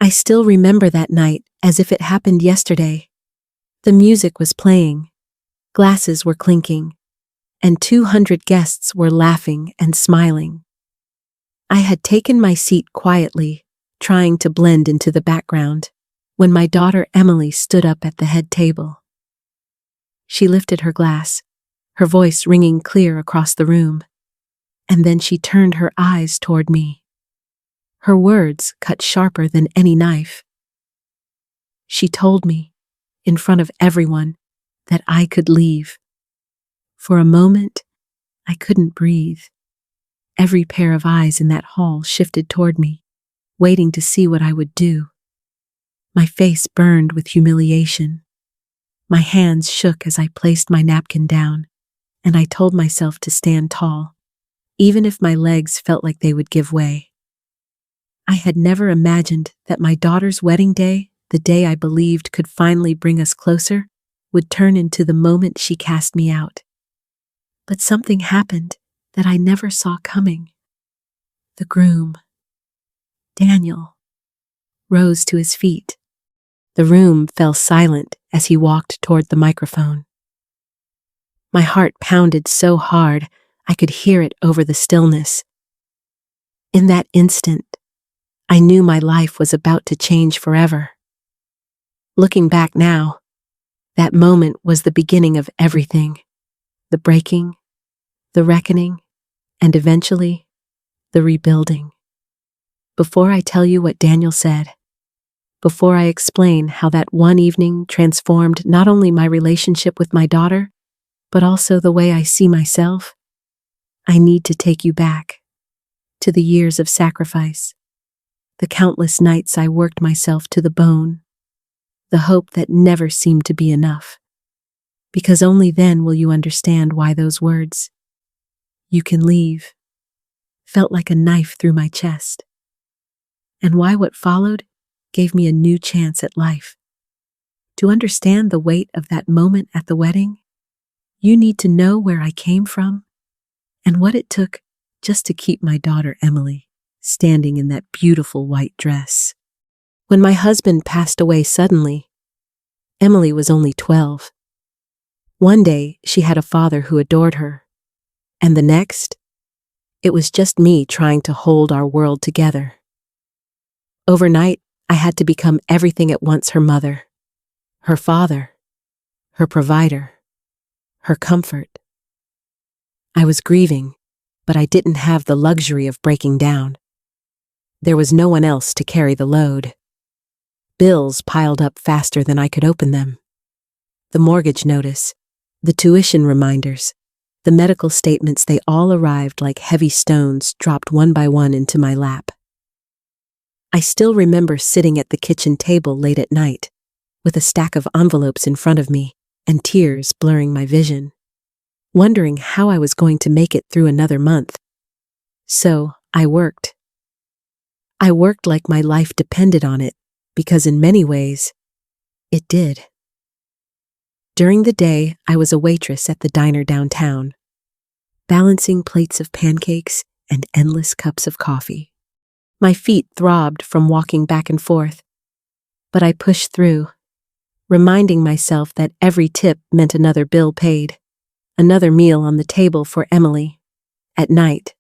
I still remember that night as if it happened yesterday. The music was playing, glasses were clinking, and 200 guests were laughing and smiling. I had taken my seat quietly, trying to blend into the background, when my daughter Emily stood up at the head table. She lifted her glass, her voice ringing clear across the room, and then she turned her eyes toward me. Her words cut sharper than any knife. She told me, in front of everyone, that I could leave. For a moment, I couldn't breathe. Every pair of eyes in that hall shifted toward me, waiting to see what I would do. My face burned with humiliation. My hands shook as I placed my napkin down, and I told myself to stand tall, even if my legs felt like they would give way. I had never imagined that my daughter's wedding day, the day I believed could finally bring us closer, would turn into the moment she cast me out. But something happened that I never saw coming. The groom, Daniel, rose to his feet. The room fell silent as he walked toward the microphone. My heart pounded so hard I could hear it over the stillness. In that instant, I knew my life was about to change forever. Looking back now, that moment was the beginning of everything. The breaking, the reckoning, and eventually, the rebuilding. Before I tell you what Daniel said, before I explain how that one evening transformed not only my relationship with my daughter, but also the way I see myself, I need to take you back to the years of sacrifice, the countless nights I worked myself to the bone, the hope that never seemed to be enough. Because only then will you understand why those words, "You can leave," felt like a knife through my chest, and why what followed gave me a new chance at life. To understand the weight of that moment at the wedding, you need to know where I came from and what it took just to keep my daughter Emily standing in that beautiful white dress. When my husband passed away suddenly, Emily was only 12. One day, she had a father who adored her, and the next, it was just me trying to hold our world together. Overnight, I had to become everything at once: her mother, her father, her provider, her comfort. I was grieving, but I didn't have the luxury of breaking down. There was no one else to carry the load. Bills piled up faster than I could open them. The mortgage notice, the tuition reminders, the medical statements, they all arrived like heavy stones dropped one by one into my lap. I still remember sitting at the kitchen table late at night, with a stack of envelopes in front of me and tears blurring my vision, wondering how I was going to make it through another month. So I worked. I worked like my life depended on it, because in many ways, it did. During the day, I was a waitress at the diner downtown, balancing plates of pancakes and endless cups of coffee. My feet throbbed from walking back and forth, but I pushed through, reminding myself that every tip meant another bill paid, another meal on the table for Emily. At night,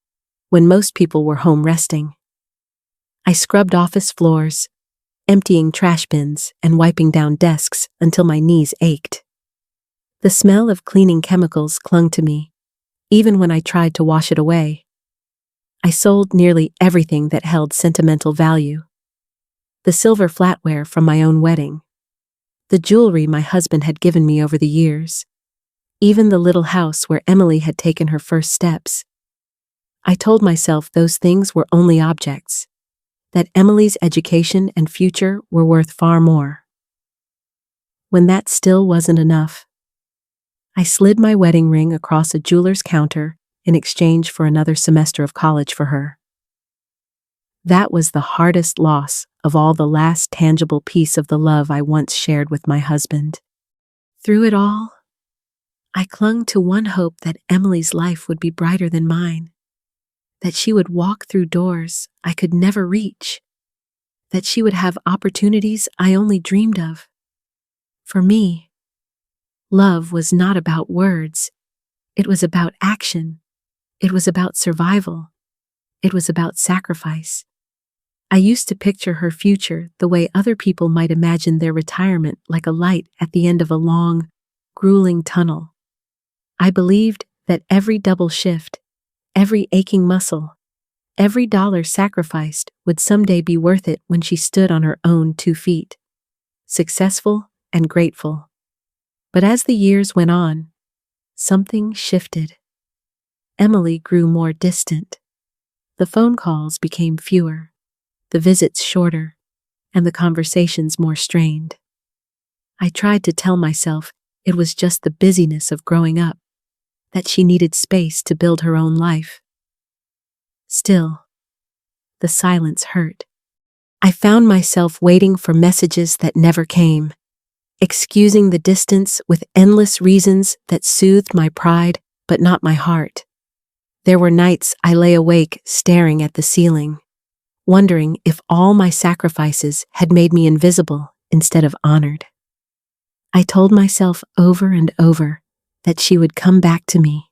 when most people were home resting, I scrubbed office floors, emptying trash bins and wiping down desks until my knees ached. The smell of cleaning chemicals clung to me, even when I tried to wash it away. I sold nearly everything that held sentimental value. The silver flatware from my own wedding, the jewelry my husband had given me over the years, even the little house where Emily had taken her first steps. I told myself those things were only objects, that Emily's education and future were worth far more. When that still wasn't enough, I slid my wedding ring across a jeweler's counter in exchange for another semester of college for her. That was the hardest loss of all, the last tangible piece of the love I once shared with my husband. Through it all, I clung to one hope: that Emily's life would be brighter than mine, that she would walk through doors I could never reach, that she would have opportunities I only dreamed of. For me, love was not about words. It was about action. It was about survival. It was about sacrifice. I used to picture her future the way other people might imagine their retirement, like a light at the end of a long, grueling tunnel. I believed that every double shift, every aching muscle, every dollar sacrificed would someday be worth it when she stood on her own 2 feet, successful and grateful. But as the years went on, something shifted. Emily grew more distant. The phone calls became fewer, the visits shorter, and the conversations more strained. I tried to tell myself it was just the busyness of growing up, that she needed space to build her own life. Still, the silence hurt. I found myself waiting for messages that never came, excusing the distance with endless reasons that soothed my pride but not my heart. There were nights I lay awake staring at the ceiling, wondering if all my sacrifices had made me invisible instead of honored. I told myself over and over that she would come back to me,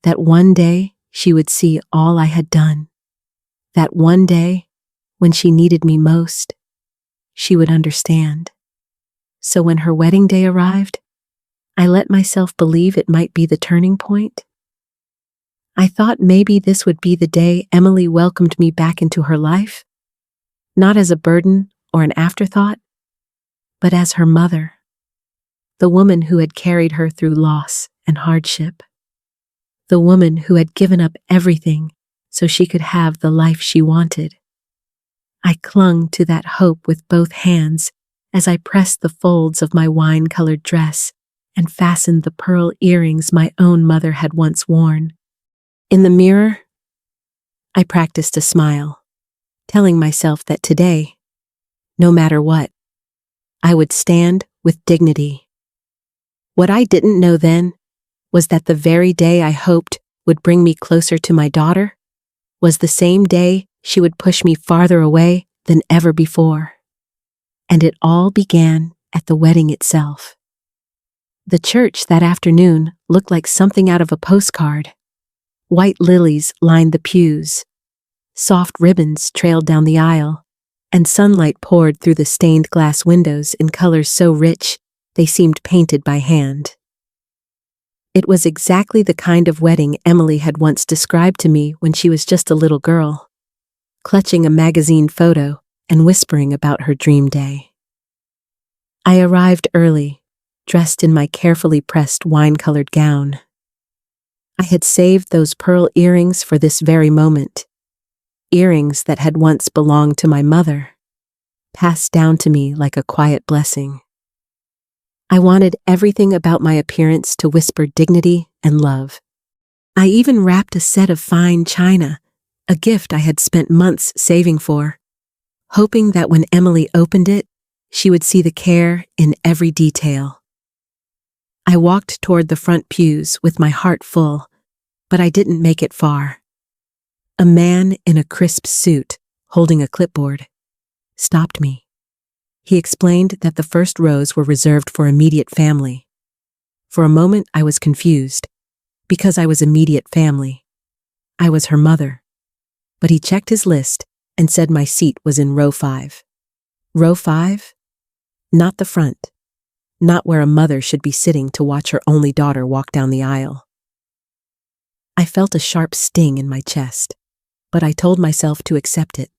that one day she would see all I had done, that one day, when she needed me most, she would understand. So when her wedding day arrived, I let myself believe it might be the turning point. I thought maybe this would be the day Emily welcomed me back into her life, not as a burden or an afterthought, but as her mother, the woman who had carried her through loss and hardship, the woman who had given up everything so she could have the life she wanted. I clung to that hope with both hands as I pressed the folds of my wine-colored dress and fastened the pearl earrings my own mother had once worn. In the mirror, I practiced a smile, telling myself that today, no matter what, I would stand with dignity. What I didn't know then was that the very day I hoped would bring me closer to my daughter was the same day she would push me farther away than ever before. And it all began at the wedding itself. The church that afternoon looked like something out of a postcard. White lilies lined the pews, soft ribbons trailed down the aisle, and sunlight poured through the stained glass windows in colors so rich they seemed painted by hand. It was exactly the kind of wedding Emily had once described to me when she was just a little girl, clutching a magazine photo and whispering about her dream day. I arrived early, dressed in my carefully pressed wine-colored gown. I had saved those pearl earrings for this very moment, earrings that had once belonged to my mother, passed down to me like a quiet blessing. I wanted everything about my appearance to whisper dignity and love. I even wrapped a set of fine china, a gift I had spent months saving for, hoping that when Emily opened it, she would see the care in every detail. I walked toward the front pews with my heart full, but I didn't make it far. A man in a crisp suit, holding a clipboard, stopped me. He explained that the first rows were reserved for immediate family. For a moment I was confused, because I was immediate family. I was her mother. But he checked his list and said my seat was in row 5. Row 5? Not the front. Not where a mother should be sitting to watch her only daughter walk down the aisle. I felt a sharp sting in my chest, but I told myself to accept it,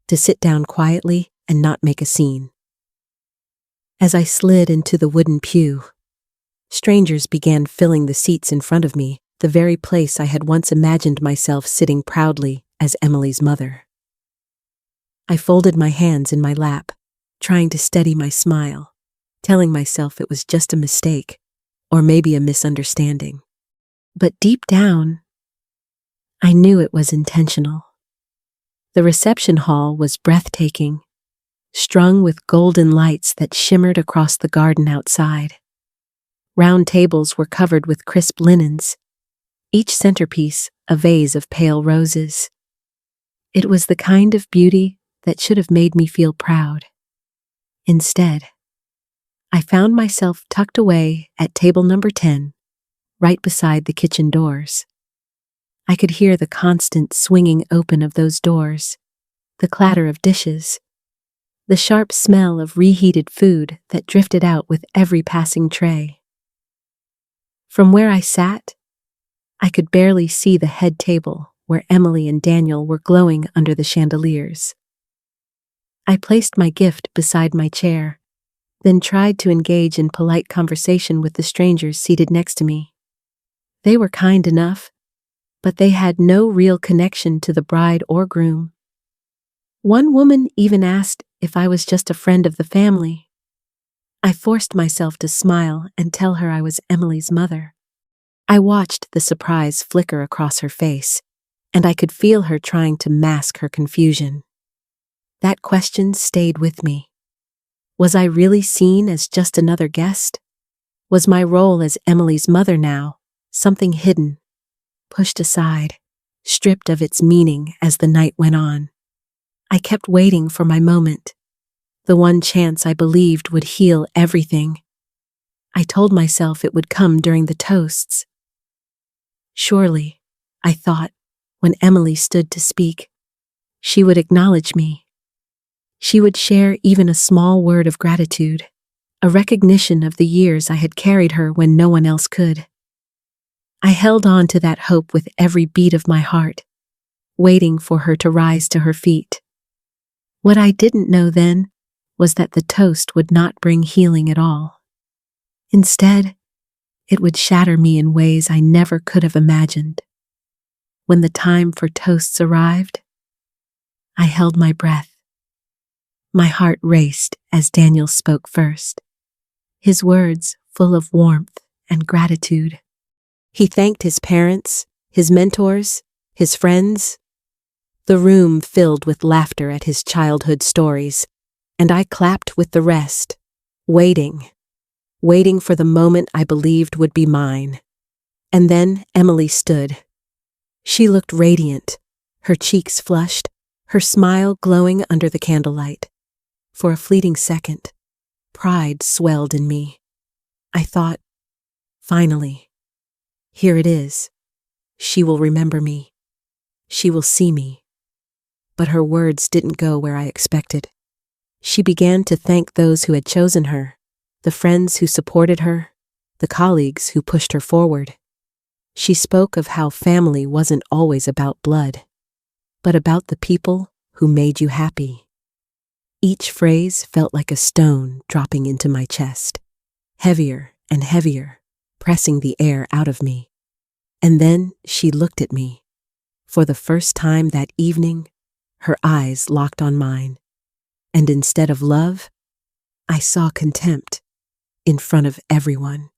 to sit down quietly and not make a scene. As I slid into the wooden pew, strangers began filling the seats in front of me, the very place I had once imagined myself sitting proudly as Emily's mother. I folded my hands in my lap, trying to steady my smile, telling myself it was just a mistake, or maybe a misunderstanding. But deep down, I knew it was intentional. The reception hall was breathtaking, strung with golden lights that shimmered across the garden outside. Round tables were covered with crisp linens, each centerpiece a vase of pale roses. It was the kind of beauty that should have made me feel proud. Instead, I found myself tucked away at table number 10, right beside the kitchen doors. I could hear the constant swinging open of those doors, the clatter of dishes, the sharp smell of reheated food that drifted out with every passing tray. From where I sat, I could barely see the head table where Emily and Daniel were glowing under the chandeliers. I placed my gift beside my chair, then tried to engage in polite conversation with the strangers seated next to me. They were kind enough, but they had no real connection to the bride or groom. One woman even asked if I was just a friend of the family. I forced myself to smile and tell her I was Emily's mother. I watched the surprise flicker across her face, and I could feel her trying to mask her confusion. That question stayed with me. Was I really seen as just another guest? Was my role as Emily's mother now something hidden, pushed aside, stripped of its meaning as the night went on? I kept waiting for my moment, the one chance I believed would heal everything. I told myself it would come during the toasts. Surely, I thought, when Emily stood to speak, she would acknowledge me. She would share even a small word of gratitude, a recognition of the years I had carried her when no one else could. I held on to that hope with every beat of my heart, waiting for her to rise to her feet. What I didn't know then was that the toast would not bring healing at all. Instead, it would shatter me in ways I never could have imagined. When the time for toasts arrived, I held my breath. My heart raced as Daniel spoke first, his words full of warmth and gratitude. He thanked his parents, his mentors, his friends. The room filled with laughter at his childhood stories, and I clapped with the rest, waiting for the moment I believed would be mine. And then Emily stood. She looked radiant, her cheeks flushed, her smile glowing under the candlelight. For a fleeting second, pride swelled in me. I thought, finally, here it is. She will remember me. She will see me. But her words didn't go where I expected. She began to thank those who had chosen her, the friends who supported her, the colleagues who pushed her forward. She spoke of how family wasn't always about blood, but about the people who made you happy. Each phrase felt like a stone dropping into my chest, heavier and heavier, pressing the air out of me. And then she looked at me. For the first time that evening, her eyes locked on mine. And instead of love, I saw contempt in front of everyone.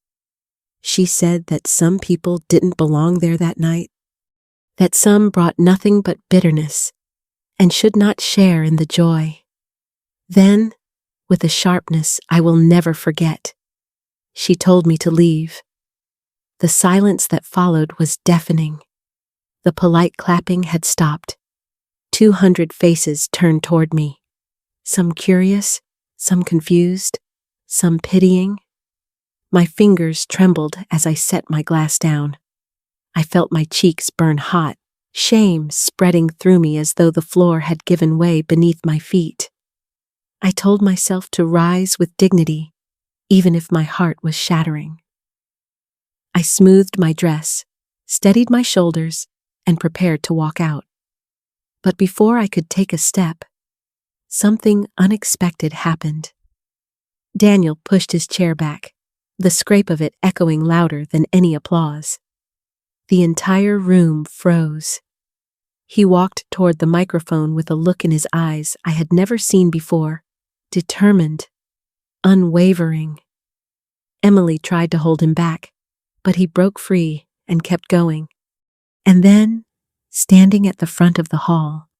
She said that some people didn't belong there that night, that some brought nothing but bitterness and should not share in the joy. Then, with a sharpness I will never forget, she told me to leave. The silence that followed was deafening. The polite clapping had stopped. 200 faces turned toward me, some curious, some confused, some pitying. My fingers trembled as I set my glass down. I felt my cheeks burn hot, shame spreading through me as though the floor had given way beneath my feet. I told myself to rise with dignity, even if my heart was shattering. I smoothed my dress, steadied my shoulders, and prepared to walk out. But before I could take a step, something unexpected happened. Daniel pushed his chair back, the scrape of it echoing louder than any applause. The entire room froze. He walked toward the microphone with a look in his eyes I had never seen before, determined, unwavering. Emily tried to hold him back, but he broke free and kept going. And then, standing at the front of the hall,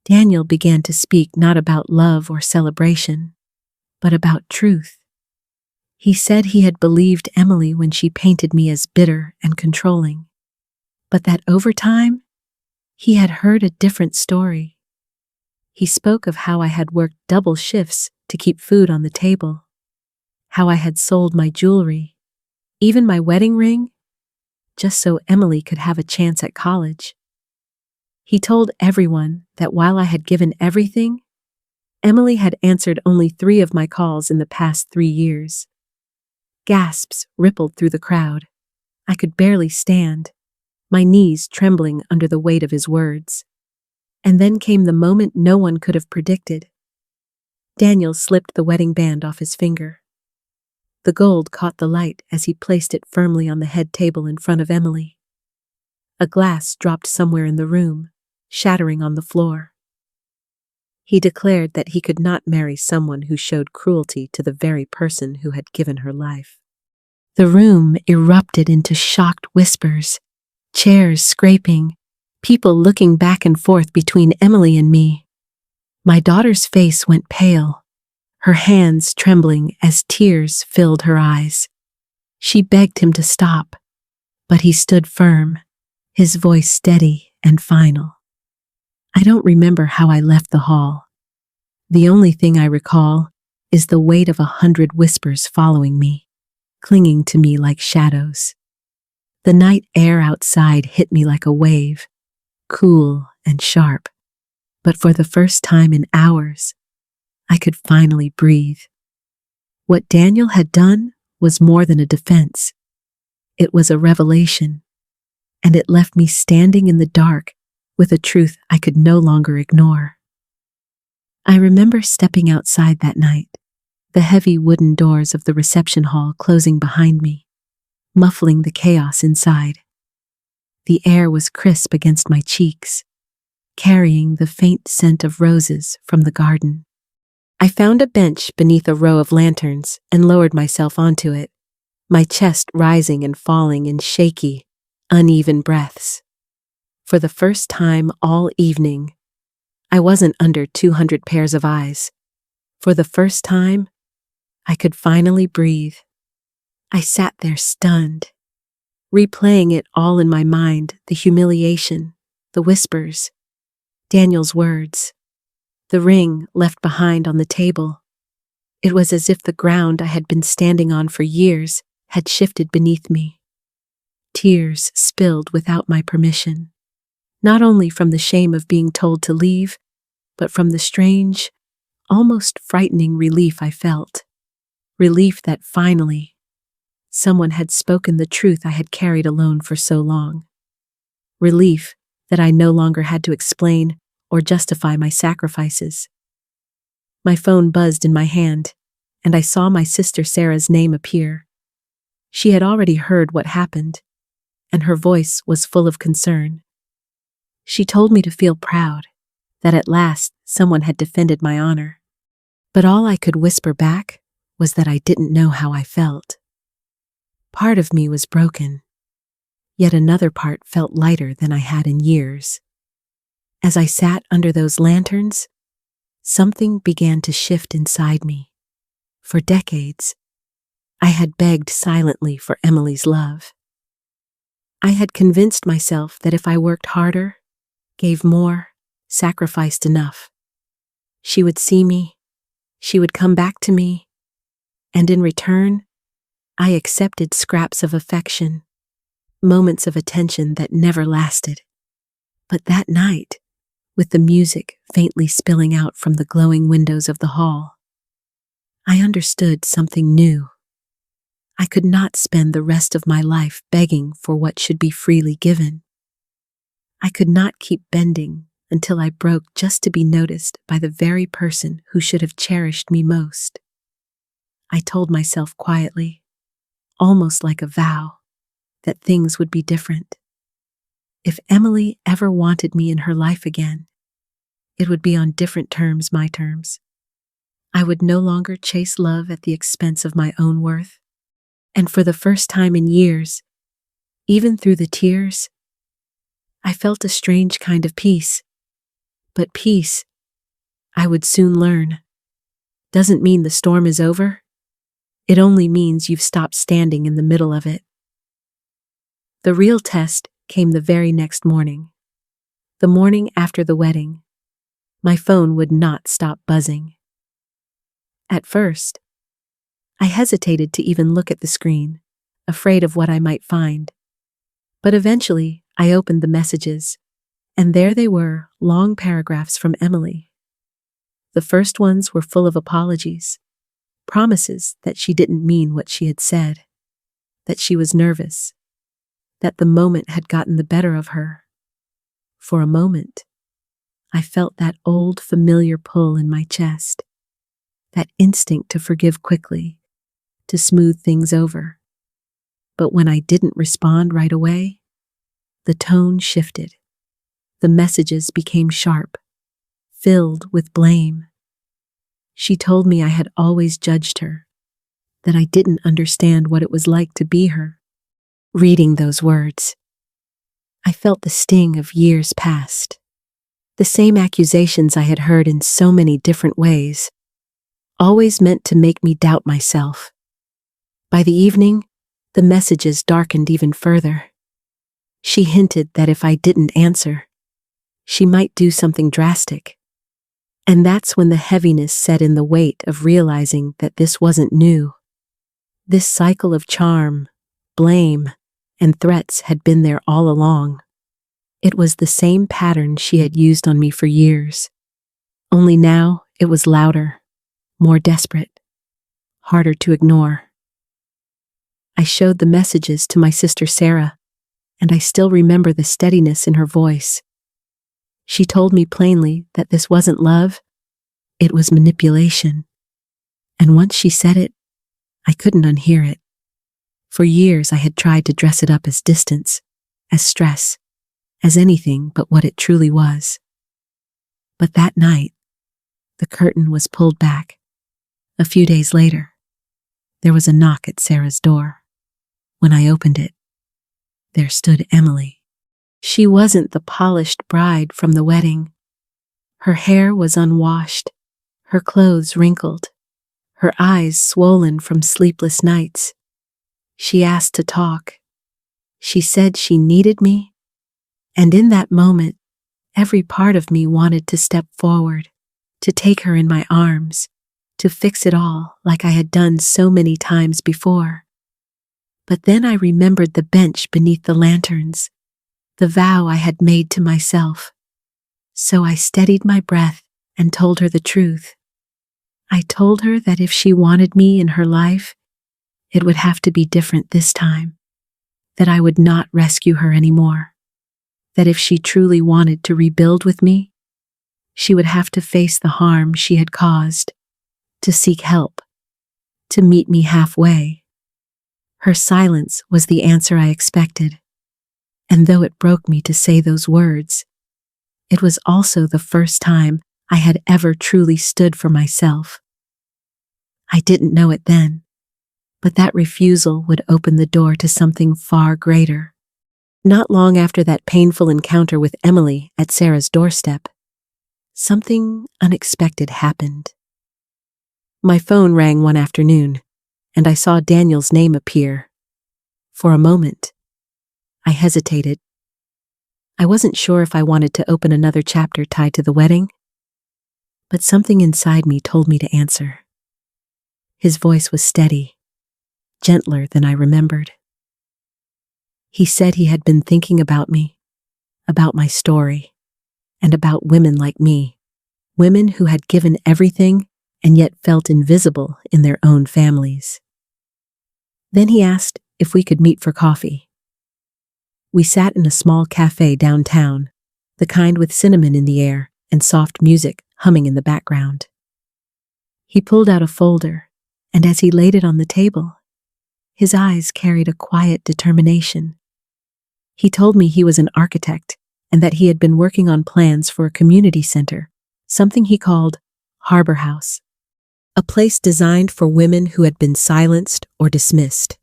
Daniel began to speak not about love or celebration, but about truth. He said he had believed Emily when she painted me as bitter and controlling, but that over time, he had heard a different story. He spoke of how I had worked double shifts to keep food on the table, how I had sold my jewelry, even my wedding ring, just so Emily could have a chance at college. He told everyone that while I had given everything, Emily had answered only 3 of my calls in the past 3 years. Gasps rippled through the crowd. I could barely stand, my knees trembling under the weight of his words. And then came the moment no one could have predicted. Daniel slipped the wedding band off his finger. The gold caught the light as he placed it firmly on the head table in front of Emily. A glass dropped somewhere in the room, shattering on the floor. He declared that he could not marry someone who showed cruelty to the very person who had given her life. The room erupted into shocked whispers, chairs scraping, people looking back and forth between Emily and me. My daughter's face went pale, her hands trembling as tears filled her eyes. She begged him to stop, but he stood firm, his voice steady and final. I don't remember how I left the hall. The only thing I recall is the weight of 100 whispers following me, clinging to me like shadows. The night air outside hit me like a wave, cool and sharp, but for the first time in hours, I could finally breathe. What Daniel had done was more than a defense. It was a revelation, and it left me standing in the dark with a truth I could no longer ignore. I remember stepping outside that night, the heavy wooden doors of the reception hall closing behind me, muffling the chaos inside. The air was crisp against my cheeks, carrying the faint scent of roses from the garden. I found a bench beneath a row of lanterns and lowered myself onto it, my chest rising and falling in shaky, uneven breaths. For the first time all evening, I wasn't under 200 pairs of eyes. For the first time, I could finally breathe. I sat there stunned, replaying it all in my mind, the humiliation, the whispers, Daniel's words, the ring left behind on the table. It was as if the ground I had been standing on for years had shifted beneath me. Tears spilled without my permission, not only from the shame of being told to leave, but from the strange, almost frightening relief I felt. Relief that finally, someone had spoken the truth I had carried alone for so long. Relief that I no longer had to explain or justify my sacrifices. My phone buzzed in my hand, and I saw my sister Sarah's name appear. She had already heard what happened, and her voice was full of concern. She told me to feel proud, that at last someone had defended my honor. But all I could whisper back was that I didn't know how I felt. Part of me was broken, yet another part felt lighter than I had in years. As I sat under those lanterns, something began to shift inside me. For decades, I had begged silently for Emily's love. I had convinced myself that if I worked harder, gave more, sacrificed enough, she would see me, she would come back to me, and in return, I accepted scraps of affection, moments of attention that never lasted. But that night, with the music faintly spilling out from the glowing windows of the hall, I understood something new. I could not spend the rest of my life begging for what should be freely given. I could not keep bending until I broke just to be noticed by the very person who should have cherished me most. I told myself quietly, almost like a vow, that things would be different. If Emily ever wanted me in her life again, it would be on different terms, my terms. I would no longer chase love at the expense of my own worth. And for the first time in years, even through the tears, I felt a strange kind of peace. But peace, I would soon learn, doesn't mean the storm is over. It only means you've stopped standing in the middle of it. The real test came the very next morning, the morning after the wedding. My phone would not stop buzzing. At first, I hesitated to even look at the screen, afraid of what I might find. But eventually, I opened the messages, and there they were, long paragraphs from Emily. The first ones were full of apologies, promises that she didn't mean what she had said, that she was nervous, that the moment had gotten the better of her. For a moment, I felt that old familiar pull in my chest, that instinct to forgive quickly, to smooth things over. But when I didn't respond right away, the tone shifted. The messages became sharp, filled with blame. She told me I had always judged her, that I didn't understand what it was like to be her. Reading those words, I felt the sting of years past. The same accusations I had heard in so many different ways, always meant to make me doubt myself. By the evening, the messages darkened even further. She hinted that if I didn't answer, she might do something drastic. And that's when the heaviness set in, the weight of realizing that this wasn't new. This cycle of charm, blame, and threats had been there all along. It was the same pattern she had used on me for years. Only now it was louder, more desperate, harder to ignore. I showed the messages to my sister Sarah, and I still remember the steadiness in her voice. She told me plainly that this wasn't love, it was manipulation. And once she said it, I couldn't unhear it. For years I had tried to dress it up as distance, as stress, as anything but what it truly was. But that night, the curtain was pulled back. A few days later, there was a knock at Sarah's door. When I opened it, there stood Emily. She wasn't the polished bride from the wedding. Her hair was unwashed, her clothes wrinkled, her eyes swollen from sleepless nights. She asked to talk. She said she needed me, and in that moment, every part of me wanted to step forward, to take her in my arms, to fix it all like I had done so many times before. But then I remembered the bench beneath the lanterns, the vow I had made to myself. So I steadied my breath and told her the truth. I told her that if she wanted me in her life, it would have to be different this time, that I would not rescue her anymore, that if she truly wanted to rebuild with me, she would have to face the harm she had caused, to seek help, to meet me halfway. Her silence was the answer I expected, and though it broke me to say those words, it was also the first time I had ever truly stood for myself. I didn't know it then, but that refusal would open the door to something far greater. Not long after that painful encounter with Emily at Sarah's doorstep, something unexpected happened. My phone rang one afternoon, and I saw Daniel's name appear. For a moment, I hesitated. I wasn't sure if I wanted to open another chapter tied to the wedding, but something inside me told me to answer. His voice was steady, gentler than I remembered. He said he had been thinking about me, about my story, and about women like me, women who had given everything and yet felt invisible in their own families. Then he asked if we could meet for coffee. We sat in a small cafe downtown, the kind with cinnamon in the air and soft music humming in the background. He pulled out a folder, and as he laid it on the table, his eyes carried a quiet determination. He told me he was an architect and that he had been working on plans for a community center, something he called Harbor House. A place designed for women who had been silenced or dismissed,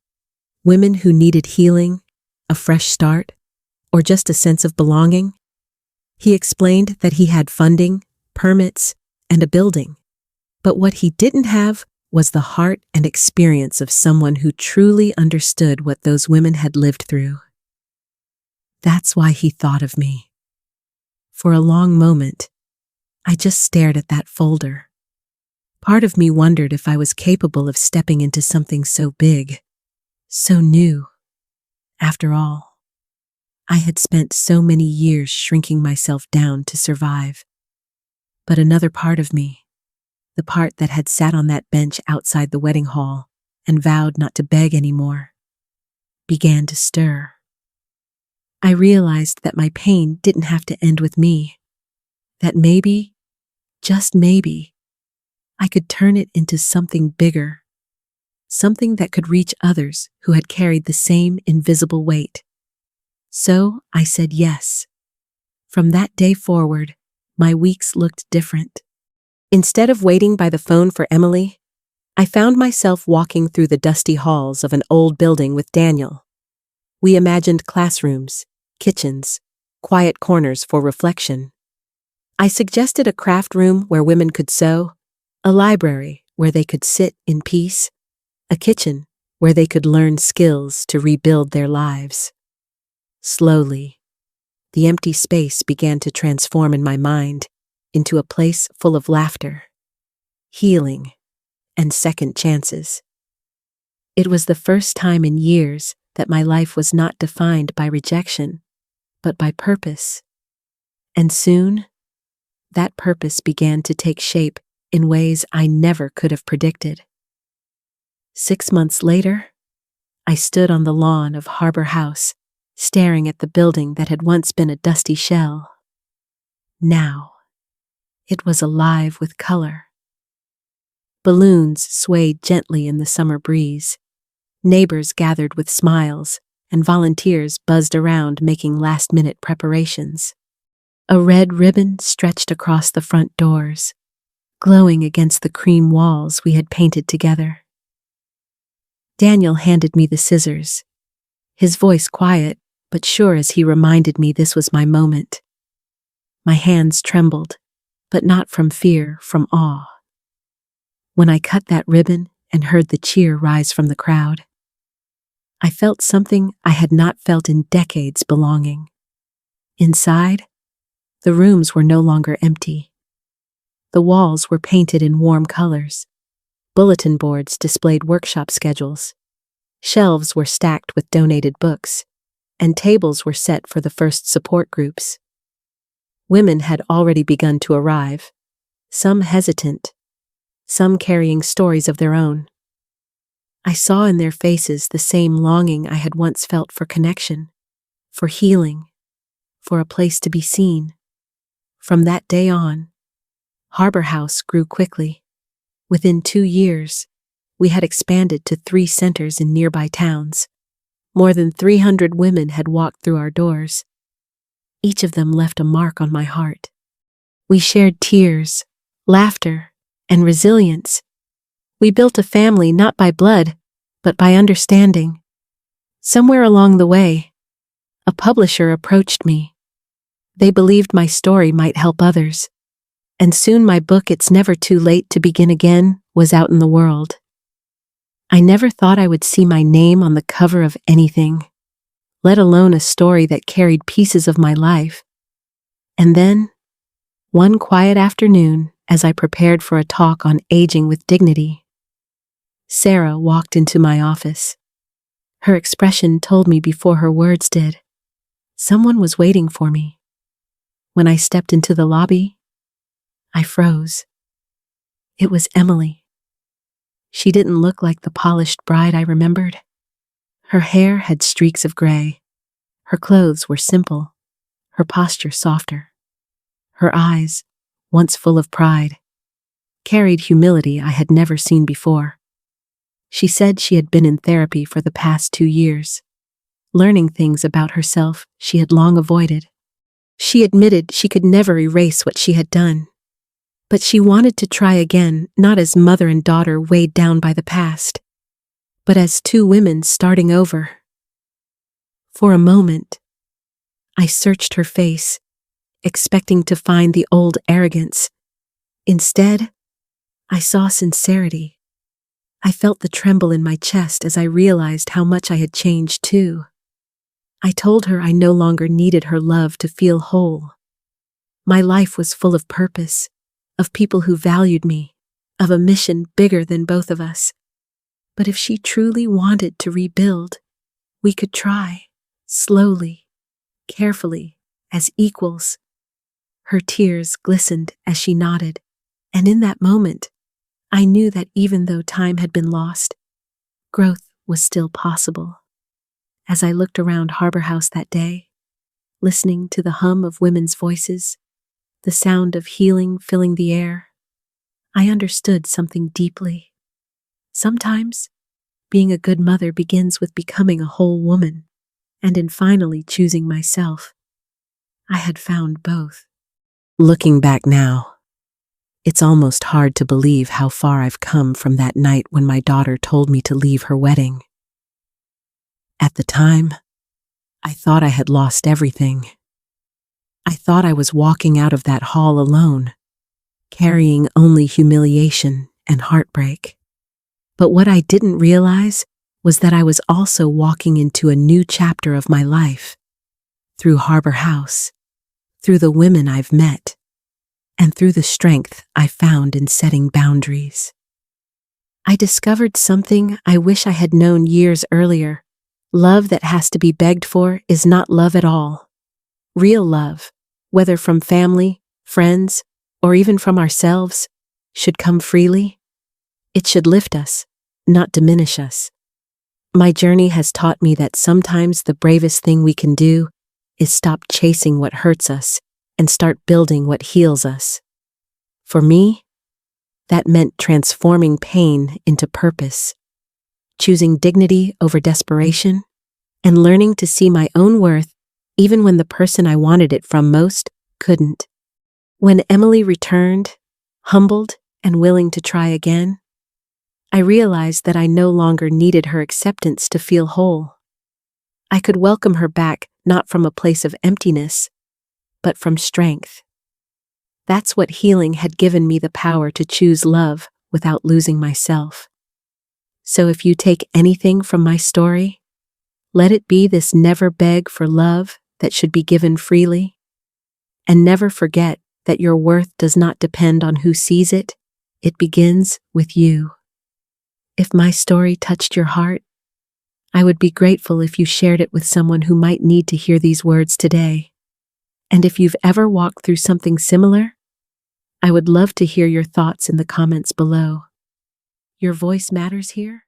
women who needed healing, a fresh start, or just a sense of belonging. He explained that he had funding, permits, and a building, but what he didn't have was the heart and experience of someone who truly understood what those women had lived through. That's why he thought of me. For a long moment, I just stared at that folder. Part of me wondered if I was capable of stepping into something so big, so new. After all, I had spent so many years shrinking myself down to survive. But another part of me, the part that had sat on that bench outside the wedding hall and vowed not to beg anymore, began to stir. I realized that my pain didn't have to end with me, that maybe, just maybe, I could turn it into something bigger, something that could reach others who had carried the same invisible weight. So I said yes. From that day forward, my weeks looked different. Instead of waiting by the phone for Emily, I found myself walking through the dusty halls of an old building with Daniel. We imagined classrooms, kitchens, quiet corners for reflection. I suggested a craft room where women could sew, a library where they could sit in peace, a kitchen where they could learn skills to rebuild their lives. Slowly, the empty space began to transform in my mind into a place full of laughter, healing, and second chances. It was the first time in years that my life was not defined by rejection, but by purpose. And soon, that purpose began to take shape in ways I never could have predicted. 6 months later, I stood on the lawn of Harbor House, staring at the building that had once been a dusty shell. Now, it was alive with color. Balloons swayed gently in the summer breeze. Neighbors gathered with smiles, and volunteers buzzed around making last-minute preparations. A red ribbon stretched across the front doors, glowing against the cream walls we had painted together. Daniel handed me the scissors, his voice quiet but sure as he reminded me this was my moment. My hands trembled, but not from fear, from awe. When I cut that ribbon and heard the cheer rise from the crowd, I felt something I had not felt in decades: belonging. Inside, the rooms were no longer empty. The walls were painted in warm colors. Bulletin boards displayed workshop schedules. Shelves were stacked with donated books, and tables were set for the first support groups. Women had already begun to arrive, some hesitant, some carrying stories of their own. I saw in their faces the same longing I had once felt for connection, for healing, for a place to be seen. From that day on, Harbor House grew quickly. Within 2 years, we had expanded to 3 centers in nearby towns. More than 300 women had walked through our doors. Each of them left a mark on my heart. We shared tears, laughter, and resilience. We built a family not by blood, but by understanding. Somewhere along the way, a publisher approached me. They believed my story might help others, and soon my book, It's Never Too Late to Begin Again, was out in the world. I never thought I would see my name on the cover of anything, let alone a story that carried pieces of my life. And then, one quiet afternoon, as I prepared for a talk on aging with dignity, Sarah walked into my office. Her expression told me before her words did. Someone was waiting for me. When I stepped into the lobby, I froze. It was Emily. She didn't look like the polished bride I remembered. Her hair had streaks of gray. Her clothes were simple, her posture softer. Her eyes, once full of pride, carried humility I had never seen before. She said she had been in therapy for the past 2 years, learning things about herself she had long avoided. She admitted she could never erase what she had done, but she wanted to try again, not as mother and daughter weighed down by the past, but as 2 women starting over. For a moment, I searched her face, expecting to find the old arrogance. Instead, I saw sincerity. I felt the tremble in my chest as I realized how much I had changed too. I told her I no longer needed her love to feel whole. My life was full of purpose, of people who valued me, of a mission bigger than both of us. But if she truly wanted to rebuild, we could try, slowly, carefully, as equals. Her tears glistened as she nodded, and in that moment, I knew that even though time had been lost, growth was still possible. As I looked around Harbor House that day, listening to the hum of women's voices, the sound of healing filling the air, I understood something deeply. Sometimes, being a good mother begins with becoming a whole woman, and in finally choosing myself. I had found both. Looking back now, it's almost hard to believe how far I've come from that night when my daughter told me to leave her wedding. At the time, I thought I had lost everything. I thought I was walking out of that hall alone, carrying only humiliation and heartbreak. But what I didn't realize was that I was also walking into a new chapter of my life, through Harbor House, through the women I've met, and through the strength I found in setting boundaries. I discovered something I wish I had known years earlier. Love that has to be begged for is not love at all. Real love, whether from family, friends, or even from ourselves, should come freely. It should lift us, not diminish us. My journey has taught me that sometimes the bravest thing we can do is stop chasing what hurts us and start building what heals us. For me, that meant transforming pain into purpose, choosing dignity over desperation, and learning to see my own worth even when the person I wanted it from most couldn't. When Emily returned, humbled and willing to try again, I realized that I no longer needed her acceptance to feel whole. I could welcome her back not from a place of emptiness, but from strength. That's what healing had given me the power to choose love without losing myself. So if you take anything from my story, let it be this: never beg for love that should be given freely. And never forget that your worth does not depend on who sees it. It begins with you. If my story touched your heart, I would be grateful if you shared it with someone who might need to hear these words today. And if you've ever walked through something similar, I would love to hear your thoughts in the comments below. Your voice matters here.